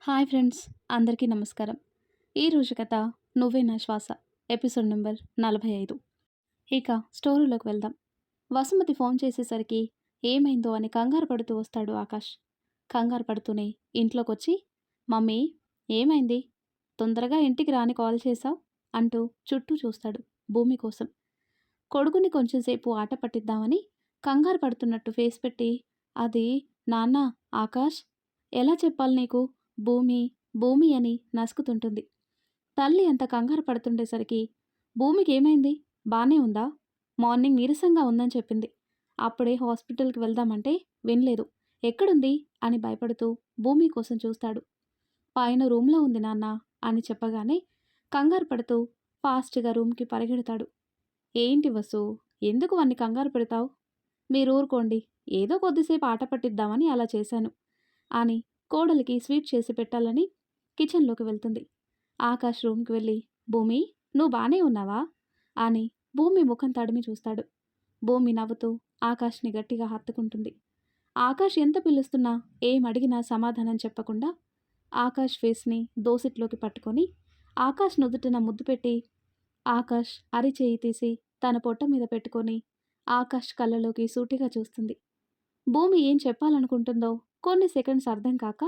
Hi friends, అందరికీ నమస్కారం. ఈరోజు కథ నువ్వే నా శ్వాస ఎపిసోడ్ నెంబర్ 45. ఇక స్టోరీలోకి వెళ్దాం. వసుమతి ఫోన్ చేసేసరికి ఏమైందో అని కంగారు పడుతూ వస్తాడు ఆకాష్. కంగారు పడుతూనే ఇంట్లోకొచ్చి, మమ్మీ ఏమైంది, తొందరగా ఇంటికి రాని కాల్ చేశావు అంటూ చుట్టూ చూస్తాడు భూమి కోసం. కొడుకుని కొంచెంసేపు ఆట పట్టిద్దామని కంగారు పడుతున్నట్టు ఫేస్ పెట్టి, అది నాన్న ఆకాష్, ఎలా చెప్పాలి నీకు, భూమి భూమి అని నసుకుతుంటుంది. తల్లి అంత కంగారు పడుతుండేసరికి, భూమికి ఏమైంది, బానే ఉందా, మార్నింగ్ నీరసంగా ఉందని చెప్పింది, అప్పుడే హాస్పిటల్కి వెళ్దామంటే వినలేదు, ఎక్కడుంది అని భయపడుతూ భూమి కోసం చూస్తాడు. పైన రూమ్లో ఉంది నాన్న అని చెప్పగానే కంగారు పడుతూ ఫాస్ట్గా రూమ్కి పరిగెడతాడు. ఏంటి వసు, ఎందుకు వాన్ని కంగారు పెడతావు, మీరు ఊరుకోండి, ఏదో కొద్దిసేపు ఆట పట్టిద్దామని అలా చేశాను అని కోడలికి స్వీట్ చేసి పెట్టాలని కిచెన్లోకి వెళ్తుంది. ఆకాష్ రూమ్కి వెళ్ళి, భూమి నువ్వు బానే ఉన్నావా అని భూమి ముఖం తడిమి చూస్తాడు. భూమి నవ్వుతూ ఆకాష్ని గట్టిగా హత్తుకుంటుంది. ఆకాష్ ఎంత పిలుస్తున్నా ఏం అడిగినా సమాధానం చెప్పకుండా ఆకాష్ ఫేస్ని దోసిట్లోకి పట్టుకొని ఆకాష్ నుదుటిన ముద్దు పెట్టి ఆకాష్ అరిచేయి తీసి తన పొట్ట మీద పెట్టుకొని ఆకాష్ కళ్ళలోకి సూటిగా చూస్తుంది. భూమి ఏం చెప్పాలనుకుంటుందో కొన్ని సెకండ్స్ అర్థం కాక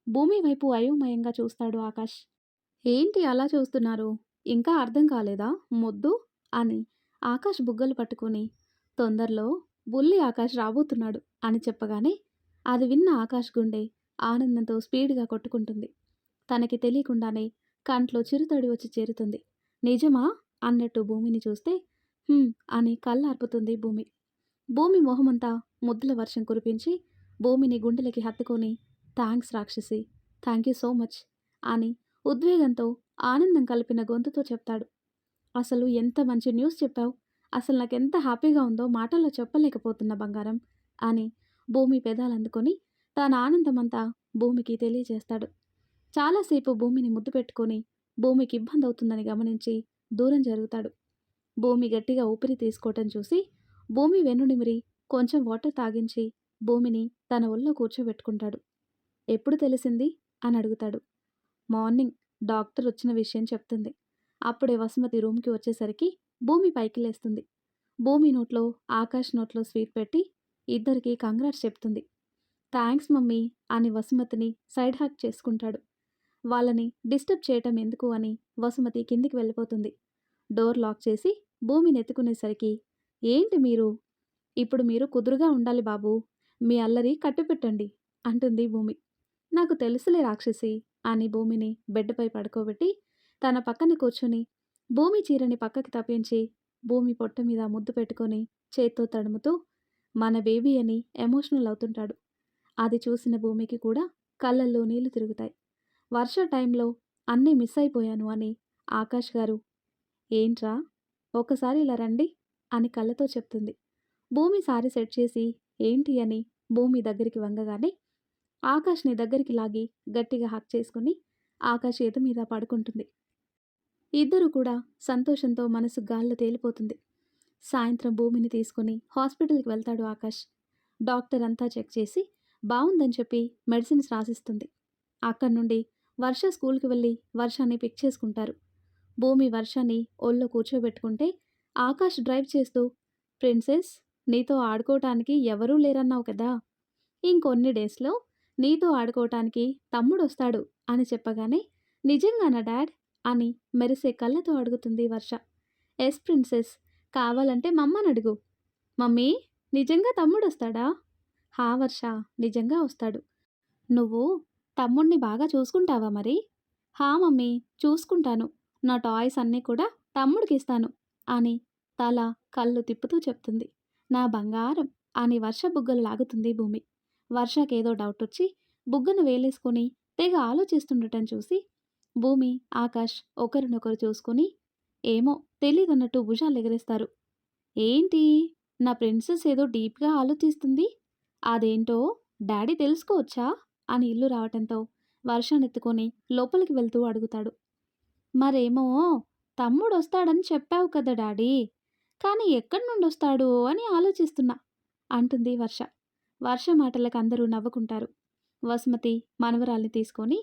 భూమి వైపు అయోమయంగా చూస్తాడు ఆకాష్. ఏంటి అలా చూస్తున్నారు, ఇంకా అర్థం కాలేదా మొద్దు అని ఆకాష్ బుగ్గలు పట్టుకొని, తొందరలో బుల్లి ఆకాష్ రాబోతున్నాడు అని చెప్పగానే అది విన్న ఆకాష్ గుండె ఆనందంతో స్పీడ్గా కొట్టుకుంటుంది. తనకి తెలియకుండానే కంట్లో చిరుతడి వచ్చి చేరుతుంది. నిజమా అన్నట్టు భూమిని చూస్తే అని కళ్ళార్పుతుంది భూమి. భూమి మొహమంతా ముద్దుల వర్షం కురిపించి భూమిని గుండెలకి హత్తుకొని, థ్యాంక్స్ రాక్షసి, థ్యాంక్ యూ సో మచ్ అని ఉద్వేగంతో ఆనందం కలిపిన గొంతుతో చెప్తాడు. అసలు ఎంత మంచి న్యూస్ చెప్పావు, అసలు నాకెంత హ్యాపీగా ఉందో మాటల్లో చెప్పలేకపోతున్నా బంగారం అని భూమి పెదాలందుకొని తన ఆనందమంతా భూమికి తెలియజేస్తాడు. చాలాసేపు భూమిని ముద్దు పెట్టుకొని భూమికి ఇబ్బంది అవుతుందని గమనించి దూరం జరుగుతాడు. భూమి గట్టిగా ఊపిరి తీసుకోవటం చూసి భూమి వెన్నునిమిరి కొంచెం వాటర్ తాగించి భూమిని తన ఒళ్ళో కూర్చోబెట్టుకుంటాడు. ఎప్పుడు తెలిసింది అని అడుగుతాడు. మార్నింగ్ డాక్టర్ వచ్చిన విషయం చెప్తుంది. అప్పుడే వసుమతి రూమ్కి వచ్చేసరికి భూమి పైకి లేస్తుంది. భూమి నోట్లో ఆకాష్ నోట్లో స్వీట్ పెట్టి ఇద్దరికి కంగ్రాట్స్ చెప్తుంది. థ్యాంక్స్ మమ్మీ అని వసుమతిని సైడ్ హాక్ చేసుకుంటాడు. వాళ్ళని డిస్టర్బ్ చేయటం ఎందుకు అని వసుమతి కిందికి వెళ్ళిపోతుంది. డోర్ లాక్ చేసి భూమిని ఎత్తుకునేసరికి, ఏంటి మీరు, ఇప్పుడు మీరు కుదురుగా ఉండాలి బాబు, మీ అల్లరి కట్టుపెట్టండి అంటుంది భూమి. నాకు తెలుసులే రాక్షసి అని భూమిని బెడ్పై పడుకోబెట్టి తన పక్కన కూర్చొని భూమి చీరని పక్కకి తప్పించి భూమి పొట్ట మీద ముద్దు పెట్టుకొని చేత్తో తడుముతూ మన బేబీ అని ఎమోషనల్ అవుతుంటాడు. అది చూసిన భూమికి కూడా కళ్ళల్లో నీళ్లు తిరుగుతాయి. వర్ష టైంలో అన్నీ మిస్ అయిపోయాను అని ఆకాష్ గారు, ఏంట్రా ఒకసారి ఇలా రండి అని కళ్ళతో చెప్తుంది. భూమి సారీ సెట్ చేసి ఏంటి అని భూమి దగ్గరికి వంగగానే ఆకాష్ని దగ్గరికి లాగి గట్టిగా హక్ చేసుకుని ఆకాష్ ఎదు మీద పడుకుంటుంది. ఇద్దరు కూడా సంతోషంతో మనసు గాల్లో తేలిపోతుంది. సాయంత్రం భూమిని తీసుకుని హాస్పిటల్కి వెళ్తాడు ఆకాష్. డాక్టర్ అంతా చెక్ చేసి బాగుందని చెప్పి మెడిసిన్స్ రాసిస్తుంది. అక్కడి నుండి వర్ష స్కూల్కి వెళ్ళి వర్షాన్ని పిక్ చేసుకుంటారు. భూమి వర్షాన్ని ఒళ్ళో కూర్చోబెట్టుకుంటే ఆకాష్ డ్రైవ్ చేస్తూ, ప్రిన్సెస్ నీతో ఆడుకోవటానికి ఎవరూ లేరన్నావు కదా, ఇంకొన్ని డేస్లో నీతో ఆడుకోవటానికి తమ్ముడు వస్తాడు అని చెప్పగానే, నిజంగానా డాడ్ అని మెరిసే కళ్ళతో అడుగుతుంది వర్ష. ఎస్ ప్రిన్సెస్, కావాలంటే మమ్మని అడుగు. మమ్మీ నిజంగా తమ్ముడు వస్తాడా? హా వర్ష, నిజంగా వస్తాడు. నువ్వు తమ్ముడిని బాగా చూసుకుంటావా మరి? హా మమ్మీ, చూసుకుంటాను, నా టాయ్స్ అన్నీ కూడా తమ్ముడికి ఇస్తాను అని తల కళ్ళు తిప్పుతూ చెప్తుంది. నా బంగారం అని వర్ష బుగ్గలు లాగుతుంది భూమి. వర్షకేదో డౌట్ వచ్చి బుగ్గను వేలేసుకొని తెగ ఆలోచిస్తుండటం చూసి భూమి ఆకాష్ ఒకరినొకరు చూసుకొని ఏమో తెలీదన్నట్టు భుజాలు ఎగరేస్తారు. ఏంటి, నా ప్రిన్సెస్ ఏదో డీప్గా ఆలోచిస్తుంది, అదేంటో డాడీ తెలుసుకోవచ్చా అని ఇల్లు రావటంతో వర్షాన్నెత్తుకొని లోపలికి వెళ్తూ అడుగుతాడు. మరేమో తమ్ముడు వస్తాడని చెప్పావు కదా డాడీ, కానీ ఎక్కడి నుండి వస్తాడు అని ఆలోచిస్తున్నా అంటుంది వర్ష. వర్ష మాటలకు అందరూ నవ్వుకుంటారు. వసుమతి మనవరాల్ని తీసుకొని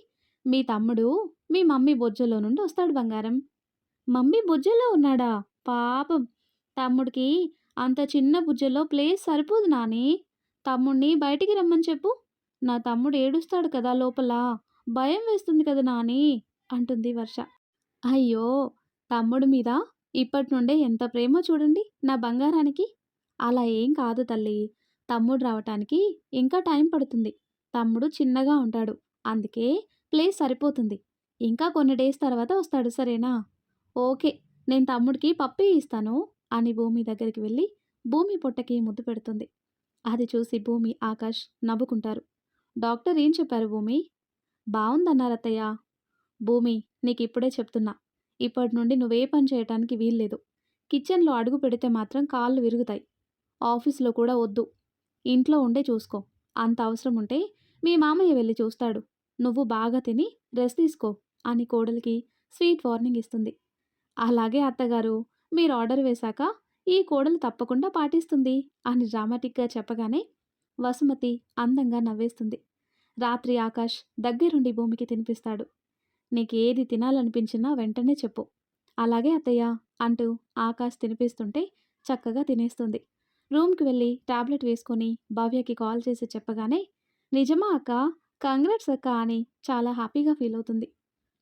మీ తమ్ముడు మీ మమ్మీ బొజ్జలో నుండి వస్తాడు బంగారం. మమ్మీ బుజ్జలో ఉన్నాడా? పాపం. తమ్ముడికి అంత చిన్న బుజ్జలో ప్లేస్ సరిపోదు నాని. తమ్ముడిని బయటికి రమ్మని చెప్పు. నా తమ్ముడు ఏడుస్తాడు కదా లోపల. భయం వేస్తుంది కదా నాని అంటుంది వర్ష. అయ్యో! తమ్ముడి మీద ఇప్పటి నుండే ఎంత ప్రేమో చూడండి నా బంగారానికి. అలా ఏం కాదు తల్లి. తమ్ముడు రావటానికి ఇంకా టైం పడుతుంది. తమ్ముడు చిన్నగా ఉంటాడు. అందుకే ప్లేస్ సరిపోతుంది. ఇంకా కొన్ని డేస్ తర్వాత వస్తాడు సరేనా? ఓకే. నేను తమ్ముడికి పప్పీ ఇస్తాను అని భూమి దగ్గరికి వెళ్ళి భూమి పొట్టకి ముద్దు పెడుతుంది. అది చూసి భూమి, ఆకాష్ నవ్వుకుంటారు. డాక్టర్ ఏం చెప్పారు భూమి? బావుందన్నారత్తయ్య. భూమి, నీకిప్పుడే చెప్తున్నా. ఇప్పటి నుండి నువ్వే పని చేయటానికి వీల్లేదు. కిచెన్‌లో అడుగు పెడితే మాత్రం కాళ్ళు విరుగుతాయి. ఆఫీస్‌లో కూడా వద్దు. ఇంట్లో ఉండే చూసుకో. అంత అవసరం ఉంటే మీ మామయ్య వెళ్లి చూస్తాడు. నువ్వు బాగా తిని రెస్ట్ తీసుకో అని కోడలికి స్వీట్ వార్నింగ్ ఇస్తుంది. అలాగే అత్తగారు. మీరు ఆర్డర్ వేశాక ఈ కోడలు తప్పకుండా పాటిస్తుంది అని డ్రామాటిక్‌గా చెప్పగానే వసుమతి అందంగా నవ్వేస్తుంది. రాత్రి ఆకాష్ దగ్గరుండి భూమికి తినిపిస్తాడు. నీకేది తినాలనిపించినా వెంటనే చెప్పు. అలాగే అత్తయ్య అంటూ ఆకాష్ తినిపిస్తుంటే చక్కగా తినేస్తుంది. రూమ్‌కి వెళ్ళి టాబ్లెట్ వేసుకొని భవ్యకి కాల్ చేసి చెప్పగానే నిజమా అక్క? కంగ్రాట్స్ అక్క అని చాలా హ్యాపీగా ఫీల్ అవుతుంది.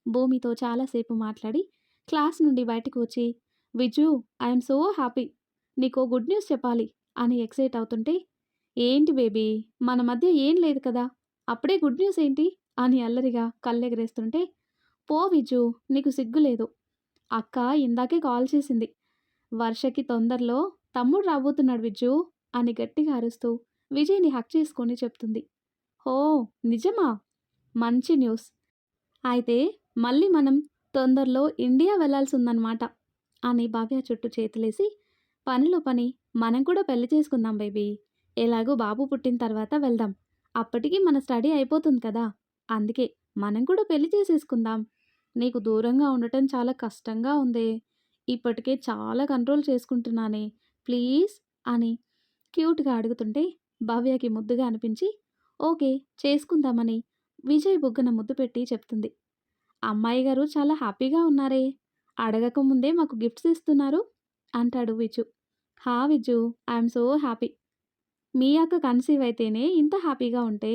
భూమితో చాలాసేపు మాట్లాడి క్లాస్ నుండి బయటకు వచ్చి విజు ఐఎమ్ సో హ్యాపీ. నీకో గుడ్ న్యూస్ చెప్పాలి అని ఎక్సైట్ అవుతుంటే ఏంటి బేబీ మన మధ్య ఏం లేదు కదా, అప్పుడే గుడ్ న్యూస్ ఏంటి అని అల్లరిగా కళ్ళెగరేస్తుంటే పో విజు నీకు సిగ్గు లేదు. అక్క ఇందాకే కాల్ చేసింది. వర్షకి తొందరలో తమ్ముడు రాబోతున్నాడు విజ్జు అని గట్టిగా అరుస్తూ విజయ్ని హక్ చేసుకొని చెప్తుంది. ఓ నిజమా? మంచి న్యూస్. అయితే మళ్ళీ మనం తొందరలో ఇండియా వెళ్ళాల్సిందనమాట అని భవ్య చుట్టూ చేతులేసి పనిలో పని మనం కూడా పెళ్లి చేసుకుందాం బేబీ. ఎలాగో బాబు పుట్టిన తర్వాత వెళ్దాం. అప్పటికి మన స్టడీ అయిపోతుంది కదా. అందుకే మనం కూడా పెళ్లి చేసేసుకుందాం. నీకు దూరంగా ఉండటం చాలా కష్టంగా ఉందే. ఇప్పటికే చాలా కంట్రోల్ చేసుకుంటున్నానే. ప్లీజ్ అని క్యూట్‌గా అడుగుతుంటే భవ్యకి ముద్దుగా అనిపించి ఓకే చేసుకుందామని విజయ్ బుగ్గన ముద్దు పెట్టి చెప్తుంది. అమ్మాయి గారు చాలా హ్యాపీగా ఉన్నారే. అడగక ముందే మాకు గిఫ్ట్స్ ఇస్తున్నారు అంటాడు విజు. హా విజు ఐఎమ్ సో హ్యాపీ. మీ అక్క కన్సీవ్ అయితేనే ఇంత హ్యాపీగా ఉంటే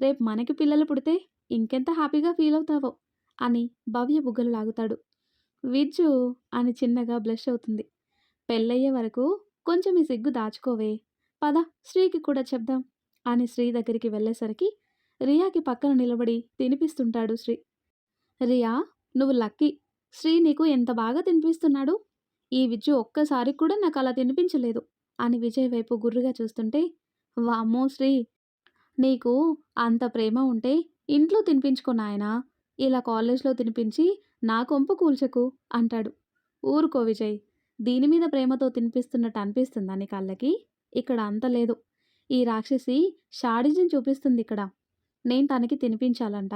రేపు మనకి పిల్లలు పుడితే ఇంకెంత హ్యాపీగా ఫీల్ అవుతావో అని భవ్య బుగ్గలు లాగుతాడు. విజ్జు అని చిన్నగా బ్లష్ అవుతుంది. పెళ్ళయ్యే వరకు కొంచెం ఈ సిగ్గు దాచుకోవే. పద శ్రీకి కూడా చెప్దాం అని శ్రీ దగ్గరికి వెళ్ళేసరికి రియాకి పక్కన నిలబడి తినిపిస్తుంటాడు శ్రీ. రియా నువ్వు లక్కీ. శ్రీ నీకు ఎంత బాగా తినిపిస్తున్నాడు. ఈ విజ్జు ఒక్కసారి కూడా నాకు అలా తినిపించలేదు అని విజయ్ వైపు గుర్రుగా చూస్తుంటే వామ్మో శ్రీ నీకు అంత ప్రేమ ఉంటే ఇంట్లో తినిపించుకో నాయనా. ఇలా కాలేజ్‌లో తినిపించి నా కొంప కూల్చకు అంటాడు. ఊరుకో విజయ్. దీని మీద ప్రేమతో తినిపిస్తున్నట్టు అనిపిస్తుందా నీ కళ్ళకి? ఇక్కడ అంత లేదు. ఈ రాక్షసి శాడిజం చూపిస్తుందిక్కడ. నేను తనకి తినిపించాలంట.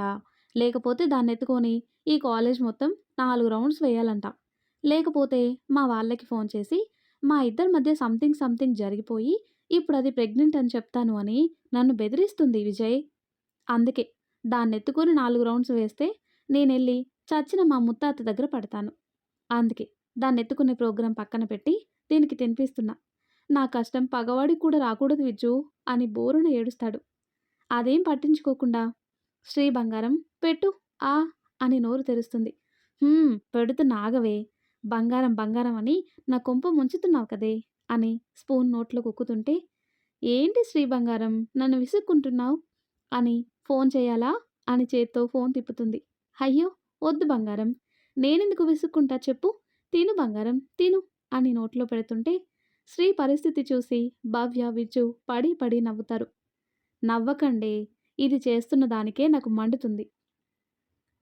లేకపోతే దాన్నెత్తుకొని ఈ కాలేజ్ మొత్తం 4 రౌండ్స్ వేయాలంట. లేకపోతే మా వాళ్ళకి ఫోన్ చేసి మా ఇద్దరి మధ్య సంథింగ్ జరిగిపోయి ఇప్పుడది ప్రెగ్నెంట్ అని చెప్తాను అని నన్ను బెదిరిస్తుంది విజయ్. అందుకే దాన్నెత్తుకొని 4 రౌండ్స్ వేస్తే నేనెళ్ళి చచ్చిన మా ముత్తాత దగ్గర పడతాను. అందుకే దాన్నెత్తుకునే ప్రోగ్రాం పక్కన పెట్టి దీనికి తినిపిస్తున్నా. నా కష్టం పగవాడికి కూడా రాకూడదు విజ్జు అని బోరున ఏడుస్తాడు. అదేం పట్టించుకోకుండా శ్రీ బంగారం పెట్టు ఆ అని నోరు తెరుస్తుంది. పెడుతున్నా ఆగవే. బంగారం బంగారం అని నా కొంప ముంచుతున్నావు కదే అని స్పూన్ నోట్లో కుక్కుతుంటే ఏంటి శ్రీ బంగారం నన్ను విసుక్కుంటున్నావు అని ఫోన్ చేయాలా అని చేత్తో ఫోన్ తిప్పుతుంది. అయ్యో వద్దు బంగారం. నేనెందుకు విసుక్కుంటా చెప్పు. తిను బంగారం తిను అని నోట్లో పెడుతుంటే శ్రీ పరిస్థితి చూసి భవ్య విజ్జు పడి పడి నవ్వుతారు. నవ్వకండే. ఇది చేస్తున్న దానికే నాకు మండుతుంది.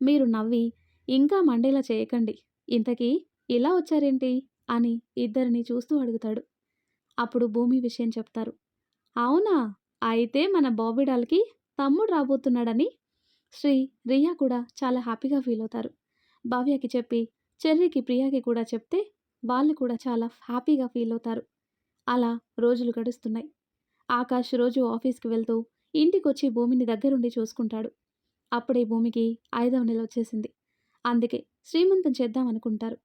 మీరు నవ్వి ఇంకా మండేలా చేయకండి. ఇంతకీ ఇలా వచ్చారేంటి అని ఇద్దరిని చూస్తూ అడుగుతాడు. అప్పుడు భూమి విషయం చెప్తారు. అవునా? అయితే మన బాబీ డాల్‌కి తమ్ముడు రాబోతున్నాడని శ్రీ, రియా కూడా చాలా హ్యాపీగా ఫీల్ అవుతారు. భవ్యకి చెప్పి చెర్రీకి, ప్రియాకి కూడా చెప్తే వాళ్ళు కూడా చాలా హ్యాపీగా ఫీల్ అవుతారు. అలా రోజులు గడుస్తున్నాయి. ఆకాష్ రోజు ఆఫీస్‌కి వెళ్తూ ఇంటికొచ్చి భూమిని దగ్గరుండి చూసుకుంటాడు. అప్పుడే భూమికి 5వ నెల వచ్చేసింది. అందుకే శ్రీమంతం చేద్దామనుకుంటారు.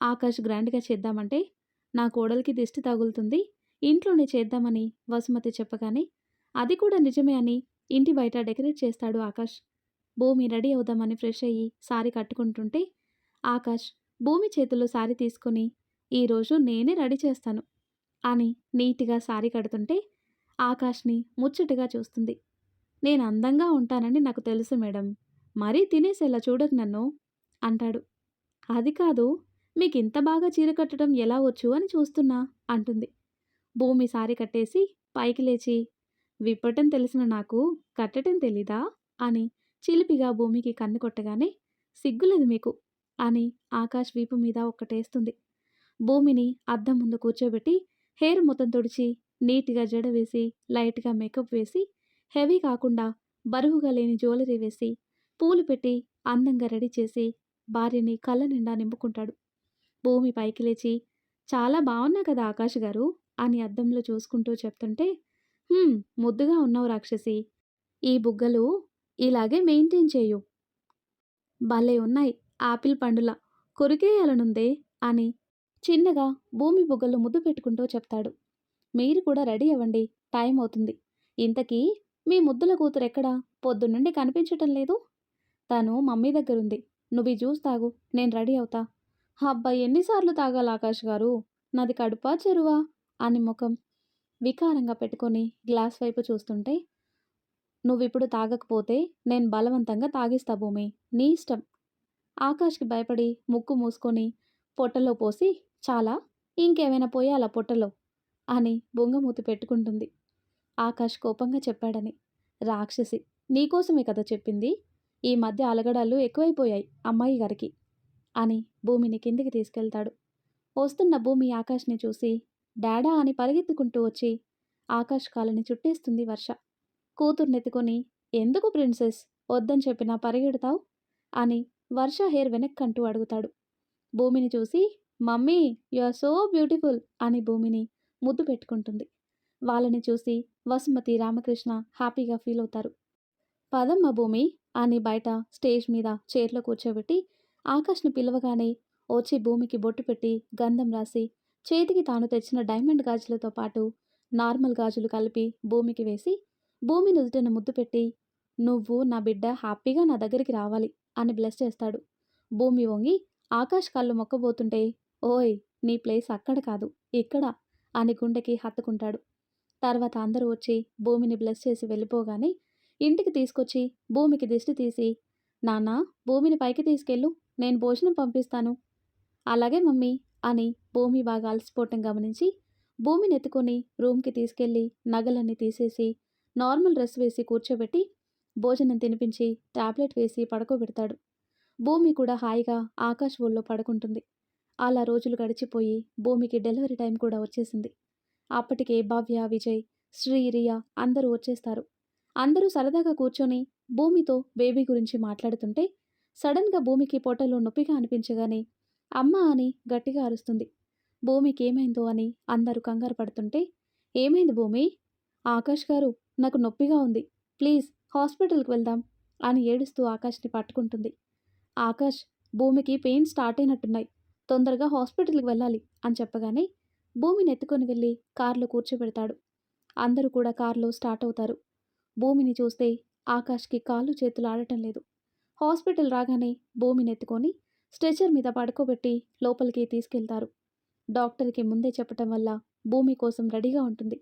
ఆకాష్ గ్రాండ్‌గా చేద్దామంటే, నా కోడలికి దిష్టి తగులుతుంది. ఇంట్లోనే చేద్దామని వసుమతి చెప్పగానే, అది కూడా నిజమే అని ఇంటి బయట డెకరేట్ చేస్తాడు ఆకాష్. భూమి రెడీ అవుదామని ఫ్రెష్ అయ్యి సారీ కట్టుకుంటుంటే, ఆకాష్ భూమి చేతుల్లో సారీ తీసుకొని, "ఈరోజు నేనే రెడీ చేస్తాను" అని నీట్‌గా సారీ కడుతుంటే, ఆకాష్‌ని ముచ్చటగా చూస్తుంది. "నేను అందంగా ఉంటానని నాకు తెలుసు మేడం. మరీ తినేసేలా చూడకు నన్ను" అంటాడు. "అది కాదు, మీకింత బాగా చీర కట్టడం ఎలా వచ్చు అని చూస్తున్నా" అంటుంది. భూమి సారీ కట్టేసి పైకి లేచి, "విప్పటం తెలిసిన నాకు కట్టటం తెలీదా?" అని చిలిపిగా భూమికి కన్ను కొట్టగానే, "సిగ్గులేదు మీకు" అని ఆకాష్ వీపు మీద ఒక్కటేస్తుంది. భూమిని అద్దం ముందు కూర్చోబెట్టి హెయిర్ మొత్తం తుడిచి, నీట్‌గా జడ వేసి, లైట్‌గా మేకప్ వేసి, హెవీ కాకుండా బరువుగా లేని జ్యువెలరీ వేసి, పూలు పెట్టి అందంగా రెడీ చేసి, భార్యని కళ్ళ నిండా నింపుకుంటాడు. భూమి పైకి లేచి, "చాలా బావున్నా కదా ఆకాష్ గారు" అని అద్దంలో చూసుకుంటూ చెప్తుంటే, ముద్దుగా ఉన్నావు రాక్షసి. ఈ బుగ్గలు ఇలాగే మెయింటైన్ చెయ్యు. భలే ఉన్నాయి ఆపిల్ పండులా. కొరికేయాలనుందే" అని చిన్నగా భూమి బుగ్గలు ముద్దు పెట్టుకుంటూ చెప్తాడు. "మీరు కూడా రెడీ అవ్వండి. టైం అవుతుంది. ఇంతకీ మీ ముద్దుల కూతురెక్కడా? పొద్దున్నుండి కనిపించటం లేదు." "తను మమ్మీ దగ్గరుంది. నువ్వీ జ్యూస్ తాగు. నేను రెడీ అవుతా." "అబ్బా! ఎన్నిసార్లు తాగాలి ఆకాష్ గారు? నాది కడుపా చెరువా?" అని ముఖం వికారంగా పెట్టుకొని గ్లాస్ వైపు చూస్తుంటే, "నువ్విప్పుడు తాగకపోతే నేను బలవంతంగా తాగిస్తా భూమి. నీ ఇష్టం." ఆకాష్‌కి భయపడి ముక్కు మూసుకొని పొట్టలో పోసి, "చాలా? ఇంకేమైనా పొయ్యాలా పొట్టలో?" అని బుంగమూతి పెట్టుకుంటుంది. ఆకాష్ కోపంగా చెప్పాడని. "రాక్షసి! నీకోసమే కదా చెప్పింది. ఈ మధ్య అలగడాలు ఎక్కువైపోయాయి అమ్మాయి గారికి" అని భూమిని కిందికి తీసుకెళ్తాడు. వస్తున్న భూమి ఆకాష్‌ని చూసి, డాడా అని పరిగెత్తుకుంటూ వచ్చి ఆకాష్ కాళ్ళని చుట్టేస్తుంది వర్ష. కూతుర్నెత్తుకొని, "ఎందుకు ప్రిన్సెస్? వద్దని చెప్పినా పరిగెడతావు?" అని వర్ష హెయిర్ వెనక్కంటూ అడుగుతాడు. భూమిని చూసి, "mummy you are so beautiful" అని భూమిని ముద్దు పెట్టుకుంటుంది. వాళ్ళని చూసి వసుమతి, రామకృష్ణ హ్యాపీగా ఫీల్ అవుతారు. "పదమ్మ భూమి" అని బయట స్టేజ్ మీద చైర్లో కూర్చోబెట్టి ఆకాష్ని పిలవగానే వచ్చి భూమికి బొట్టు పెట్టి గంధం రాసి చేతికి తాను తెచ్చిన డైమండ్ గాజులతో పాటు నార్మల్ గాజులు కలిపి భూమికి వేసి భూమి నుదుటిన ముద్దు పెట్టి, "నువ్వు నా బిడ్డ హ్యాపీగా నా దగ్గరికి రావాలి" అని బ్లెస్ చేస్తాడు. భూమి వంగి ఆకాష్ కళ్ళు మొక్కబోతుంటే, "ఓయ్, నీ ప్లేస్ అక్కడ కాదు ఇక్కడ" అని గుండెకి హత్తుకుంటాడు. తర్వాత అందరూ వచ్చి భూమిని బ్లెస్ చేసి వెళ్ళిపోగానే ఇంటికి తీసుకొచ్చి భూమికి దిష్టి తీసి, "నాన్నా, భూమిని పైకి తీసుకెళ్ళు, నేను భోజనం పంపిస్తాను." "అలాగే మమ్మీ" అని భూమి బాగా అలసిపోవటం గమనించి భూమిని ఎత్తుకొని రూమ్కి తీసుకెళ్ళి నగలన్నీ తీసేసి నార్మల్ డ్రెస్ వేసి కూర్చోబెట్టి భోజనం తినిపించి టాబ్లెట్ వేసి పడుకోబెడతాడు. భూమి కూడా హాయిగా ఆకాష్ ఒళ్ళో పడుకుంటుంది. అలా రోజులు గడిచిపోయి భూమికి డెలివరీ టైం కూడా వచ్చేసింది. అప్పటికే భవ్య, విజయ్, శ్రీ, రియా అందరూ వచ్చేస్తారు. అందరూ సరదాగా కూర్చొని భూమితో బేబీ గురించి మాట్లాడుతుంటే సడన్‌గా భూమికి పొట్టలో నొప్పిగా అనిపించగానే "అమ్మా" అని గట్టిగా అరుస్తుంది. భూమికి ఏమైందో అని అందరూ కంగారు పడుతుంటే, "ఏమైంది భూమి?" "ఆకాష్ గారు, నాకు నొప్పిగా ఉంది. ప్లీజ్ హాస్పిటల్‌కి వెళ్దాం" అని ఏడుస్తూ ఆకాష్‌ని పట్టుకుంటుంది. ఆకాష్, "భూమికి పెయిన్ స్టార్ట్ అయినట్టున్నాయి. తొందరగా హాస్పిటల్‌కి వెళ్ళాలి" అని చెప్పగానే భూమిని ఎత్తుకొని వెళ్ళి కార్‌లో కూర్చోబెడతాడు. అందరూ కూడా కార్‌లో స్టార్ట్ అవుతారు. భూమిని చూస్తే ఆకాష్‌కి కాళ్ళు చేతులు ఆడటం లేదు. హాస్పిటల్ రాగానే భూమిని ఎత్తుకొని స్ట్రెచర్ మీద పడుకోబెట్టి లోపలికి తీసుకెళ్తారు. డాక్టర్‌కి ముందే చెప్పటం వల్ల భూమి కోసం రెడీగా ఉంటుంది.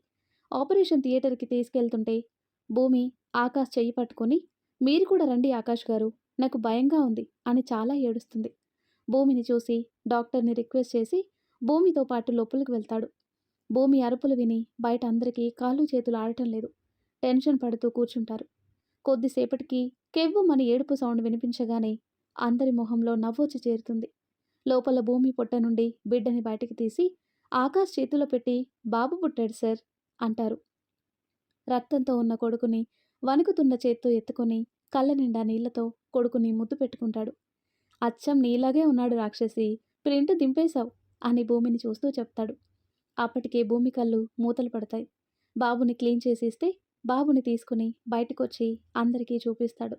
ఆపరేషన్ థియేటర్‌కి తీసుకెళ్తుంటే భూమి ఆకాష్ చెయ్యి పట్టుకొని, "మీరు కూడా రండి ఆకాష్ గారు, నాకు భయంగా ఉంది" అని చాలా ఏడుస్తుంది. భూమిని చూసి డాక్టర్‌ని రిక్వెస్ట్ చేసి భూమితో పాటు లోపలికి వెళ్తాడు. భూమి అరుపులు విని బయట అందరికీ కాళ్ళు చేతులు ఆడటం లేదు. టెన్షన్ పడుతూ కూర్చుంటారు. కొద్దిసేపటికి కెవ్వుమని ఏడుపు సౌండ్ వినిపించగానే అందరి మొహంలో నవ్వొచ్చి చేరుతుంది. లోపల భూమి పొట్ట నుండి బిడ్డని బయటికి తీసి ఆకాష్ చేతిలో పెట్టి, "బాబు పుట్టాడు సార్" అంటారు. రక్తంతో ఉన్న కొడుకుని వణుకుతున్న చేత్తో ఎత్తుకొని కళ్ళ నిండా నీళ్లతో కొడుకుని ముద్దు పెట్టుకుంటాడు. "అచ్చం నీలాగే ఉన్నాడు రాక్షసి, ప్రింట్ దింపేశావు" అని భూమిని చూస్తూ చెప్తాడు. అప్పటికే భూమి కళ్ళు మూతలు పడతాయి. బాబుని క్లీన్ చేసి ఇస్తే బాబుని తీసుకుని బయటకొచ్చి అందరికీ చూపిస్తాడు.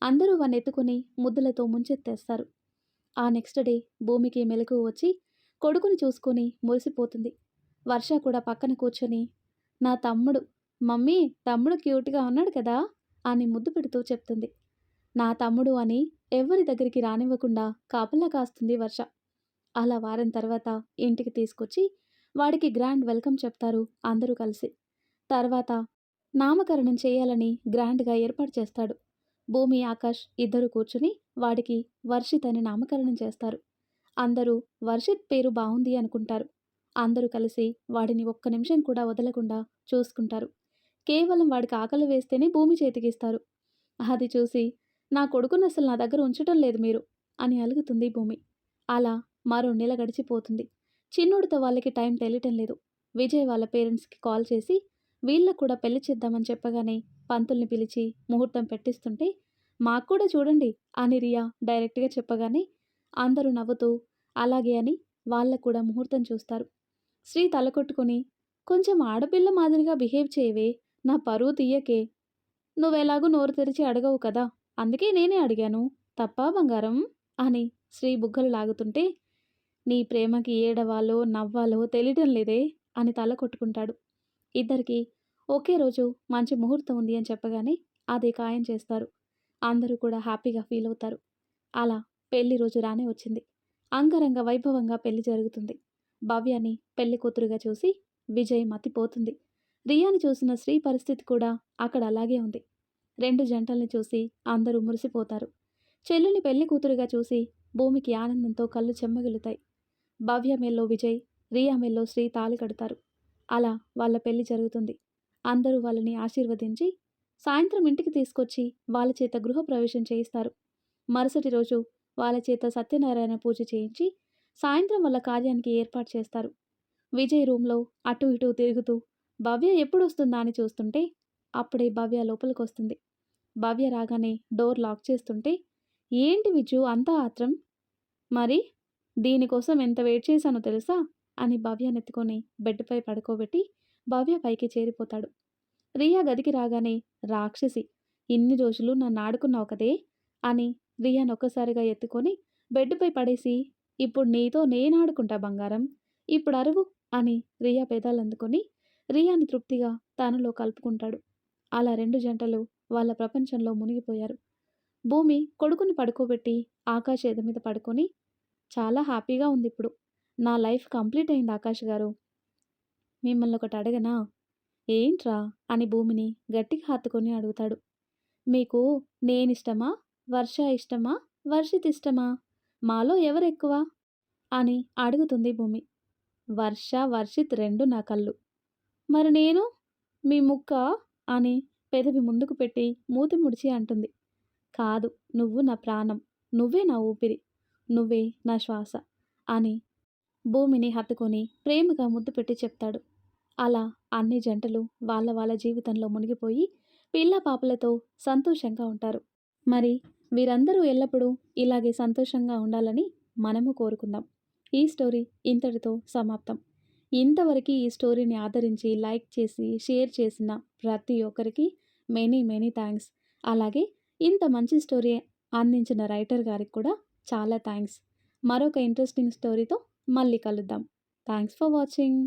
అందరూ వాన్నెత్తుకుని ముద్దులతో ముంచెత్తేస్తారు. ఆ నెక్స్ట్ డే భూమికి మెలకువ వచ్చి కొడుకుని చూసుకొని మురిసిపోతుంది. వర్ష కూడా పక్కన కూర్చొని, నా తమ్ముడు, మమ్మీ తమ్ముడు క్యూట్‌గా ఉన్నాడు కదా! అని ముద్దు పెడుతూ చెప్తుంది. నా తమ్ముడు అని ఎవ్వరి దగ్గరికి రానివ్వకుండా కాపలా కాస్తుంది వర్ష. అలా వారం తర్వాత ఇంటికి తీసుకొచ్చి వాడికి గ్రాండ్ వెల్కమ్ చెప్తారు అందరూ కలిసి. తర్వాత నామకరణం చేయాలని గ్రాండ్‌గా ఏర్పాటు చేస్తాడు. భూమి, ఆకాష్ ఇద్దరు కూర్చుని వాడికి వర్షిత్ అని నామకరణం చేస్తారు. అందరూ వర్షిత్ పేరు బావుంది అనుకుంటారు. అందరూ కలిసి వాడిని ఒక్క నిమిషం కూడా వదలకుండా చూసుకుంటారు. కేవలం వాడికి ఆకలి వేస్తేనే భూమి చేతికిస్తారు. అది చూసి నా కొడుకునసలు నా దగ్గర ఉంచటం లేదు మీరు అని అలుగుతుంది భూమి. అలా మరో నెల గడిచిపోతుంది. చిన్నోడితో వాళ్ళకి టైం తెలియటం లేదు. విజయ్ వాళ్ళ పేరెంట్స్‌కి కాల్ చేసి వీళ్ళకు కూడా పెళ్లి చేద్దామని చెప్పగానే పంతుల్ని పిలిచి ముహూర్తం పెట్టిస్తుంటే, మాకు కూడా చూడండి అని రియా డైరెక్ట్‌గా చెప్పగానే అందరూ నవ్వుతూ అలాగే అని వాళ్ళకు కూడా ముహూర్తం చూస్తారు. శ్రీ తలకొట్టుకొని, కొంచెం ఆడపిల్ల మాదిరిగా బిహేవ్ చేయవే, నా పరువు తీయకే. నువ్వెలాగూ నోరు తెరిచి అడగవు కదా! అందుకే నేనే అడిగాను. తప్పా బంగారం? అని శ్రీ బుగ్గలు లాగుతుంటే, నీ ప్రేమకి ఏడవాలో, నవ్వాలో తెలియటం లేదే అని తల కొట్టుకుంటాడు. ఇద్దరికీ ఒకే రోజు మంచి ముహూర్తం ఉంది అని చెప్పగానే అది ఖాయం చేస్తారు. అందరూ కూడా హ్యాపీగా ఫీల్ అవుతారు. అలా పెళ్లి రోజు రానే వచ్చింది. అంగరంగ వైభవంగా పెళ్లి జరుగుతుంది. భవ్యని పెళ్లి కూతురుగా చూసి విజయ్ మతిపోతుంది. రియాని చూసిన శ్రీ పరిస్థితి కూడా అక్కడ అలాగే ఉంది. రెండు జంటల్ని చూసి అందరూ మురిసిపోతారు. చెల్లిని పెళ్లి కూతురుగా చూసి భూమికి ఆనందంతో కళ్ళు చెమ్మగిలుతాయి. భవ్య మెల్లో విజయ్, రియా మెల్లో శ్రీ తాళి కడతారు. అలా వాళ్ళ పెళ్లి జరుగుతుంది. అందరూ వాళ్ళని ఆశీర్వదించి సాయంత్రం ఇంటికి తీసుకొచ్చి వాళ్ళ చేత గృహప్రవేశం చేయిస్తారు. మరుసటి రోజు వాళ్ళ చేత సత్యనారాయణ పూజ చేయించి సాయంత్రం వాళ్ళ కార్యానికి ఏర్పాటు చేస్తారు. విజయ్ రూమ్లో అటు ఇటు తిరుగుతూ భవ్య ఎప్పుడొస్తుందా అని చూస్తుంటే అప్పుడే భవ్య లోపలికొస్తుంది. భవ్య రాగానే డోర్ లాక్ చేస్తుంటే, ఏంటి విజు అంత ఆత్రం? మరి దీనికోసం ఎంత వెయిట్ చేశానో తెలుసా అని భవ్యనెత్తుకొని బెడ్పై పడుకోబెట్టి భవ్య పైకి చేరిపోతాడు. రియా గదికి రాగానే, రాక్షసి, ఇన్ని రోజులు నన్ను ఆడుకున్నావు కదే అని రియాను ఒక్కసారిగా ఎత్తుకొని బెడ్పై పడేసి, ఇప్పుడు నీతో నేను ఆడుకుంటా బంగారం, ఇప్పుడు అరువు అని రియా పెదాలందుకొని రియాని తృప్తిగా తనలో కలుపుకుంటాడు. అలా రెండు జంటలు వాళ్ళ ప్రపంచంలో మునిగిపోయారు. భూమి కొడుకుని పడుకోబెట్టి ఆకాష్ ఎద మీద పడుకొని, చాలా హ్యాపీగా ఉంది ఇప్పుడు, నా లైఫ్ కంప్లీట్ అయింది ఆకాష్ గారు. మిమ్మల్ని ఒకటి అడగనా? ఏంట్రా అని భూమిని గట్టిగా హత్తుకొని అడుగుతాడు. మీకు నేనిష్టమా, వర్ష ఇష్టమా, వర్షిత్ ఇష్టమా, మాలో ఎవరెక్కువ అని అడుగుతుంది భూమి. వర్ష, వర్షిత్ రెండు నా కళ్ళు. మరి నేను మీ ముక్క అని పెదవి ముందుకు పెట్టి మూతి ముడిచి అంటుంది. కాదు, నువ్వు నా ప్రాణం, నువ్వే నా ఊపిరి, నువ్వే నా శ్వాస అని భూమిని హత్తుకొని ప్రేమగా ముద్దు పెట్టి చెప్తాడు. అలా అన్ని జంటలు వాళ్ళ వాళ్ళ జీవితంలో మునిగిపోయి పిల్ల పాపలతో సంతోషంగా ఉంటారు. మరి వీరందరూ ఎల్లప్పుడూ ఇలాగే సంతోషంగా ఉండాలని మనము కోరుకుందాం. ఈ స్టోరీ ఇంతటితో సమాప్తం. ఇంతవరకు ఈ స్టోరీని ఆదరించి లైక్ చేసి షేర్ చేసిన ప్రతి ఒక్కరికి మెనీ మెనీ థ్యాంక్స్. అలాగే ఇంత మంచి స్టోరీ అందించిన రైటర్ గారికి కూడా చాలా థ్యాంక్స్. మరొక ఇంట్రెస్టింగ్ స్టోరీతో మళ్ళీ కలుద్దాం. Thanks for watching.